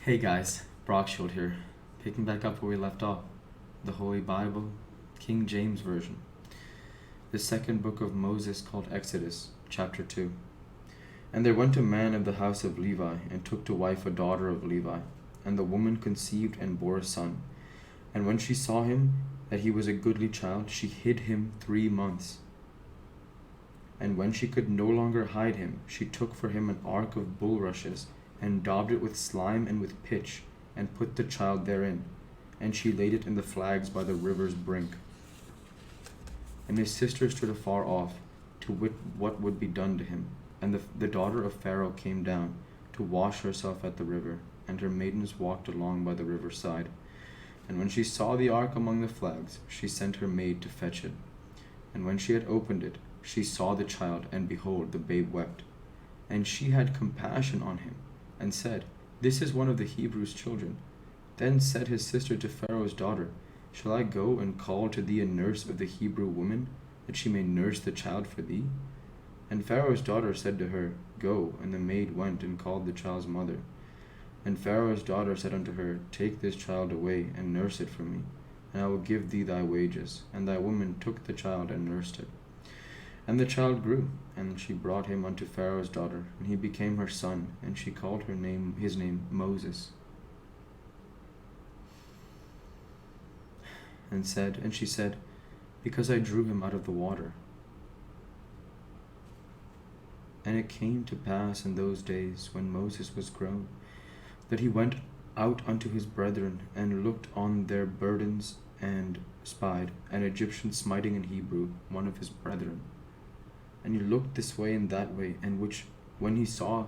Hey guys, Brockshield here, picking back up where we left off. The Holy Bible, King James Version. The second book of Moses called Exodus, chapter 2. And there went a man of the house of Levi, and took to wife a daughter of Levi. And the woman conceived and bore a son. And when she saw him, that he was a goodly child, she hid him 3 months. And when she could no longer hide him, she took for him an ark of bulrushes, and daubed it with slime and with pitch, and put the child therein. And she laid it in the flags by the river's brink. And his sister stood afar off, to wit what would be done to him. And the daughter of Pharaoh came down, to wash herself at the river, and her maidens walked along by the river side. And when she saw the ark among the flags, she sent her maid to fetch it. And when she had opened it, she saw the child, and behold, the babe wept. And she had compassion on him, and said, This is one of the Hebrews' children. Then said his sister to Pharaoh's daughter, Shall I go and call to thee a nurse of the Hebrew woman, that she may nurse the child for thee? And Pharaoh's daughter said to her, Go. And the maid went and called the child's mother. And Pharaoh's daughter said unto her, Take this child away, and nurse it for me, and I will give thee thy wages. And thy woman took the child and nursed it. And the child grew, and she brought him unto Pharaoh's daughter, and he became her son, and she called his name Moses. And she said, Because I drew him out of the water. And it came to pass in those days, when Moses was grown, that he went out unto his brethren, and looked on their burdens, and spied an Egyptian smiting an Hebrew, one of his brethren. And he looked this way and that way, and when he saw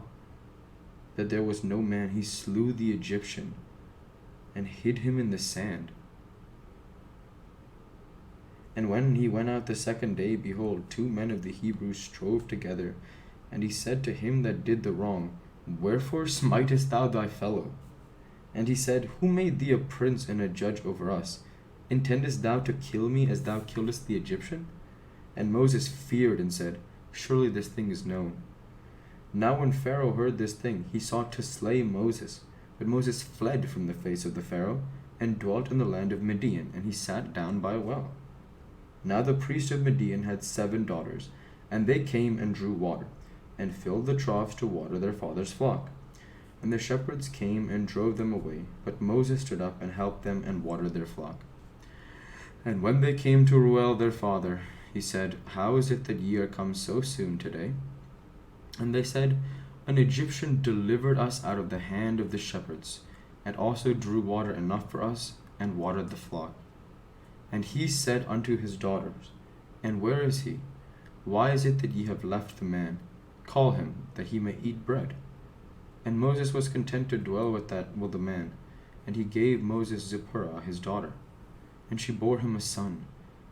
that there was no man, he slew the Egyptian, and hid him in the sand. And when he went out the second day, behold, 2 men of the Hebrews strove together. And he said to him that did the wrong, Wherefore smitest thou thy fellow? And he said, Who made thee a prince and a judge over us? Intendest thou to kill me as thou killedst the Egyptian? And Moses feared and said, Surely this thing is known. Now when Pharaoh heard this thing, he sought to slay Moses. But Moses fled from the face of the Pharaoh, and dwelt in the land of Midian, and he sat down by a well. Now the priest of Midian had 7 daughters, and they came and drew water, and filled the troughs to water their father's flock. And the shepherds came and drove them away, but Moses stood up and helped them and watered their flock. And when they came to Reuel their father, he said, How is it that ye are come so soon today? And they said, An Egyptian delivered us out of the hand of the shepherds, and also drew water enough for us, and watered the flock. And he said unto his daughters, And where is he? Why is it that ye have left the man? Call him, that he may eat bread. And Moses was content to dwell with the man, and he gave Moses Zipporah his daughter. And she bore him a son,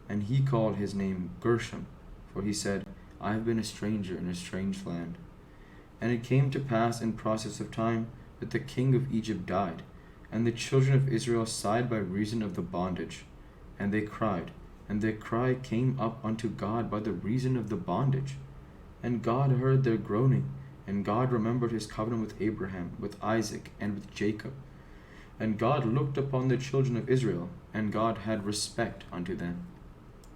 and he called his name Gershom, for he said, I have been a stranger in a strange land. And it came to pass in process of time that the king of Egypt died, and the children of Israel sighed by reason of the bondage. And they cried, and their cry came up unto God by the reason of the bondage. And God heard their groaning, and God remembered his covenant with Abraham, with Isaac, and with Jacob. And God looked upon the children of Israel, and God had respect unto them.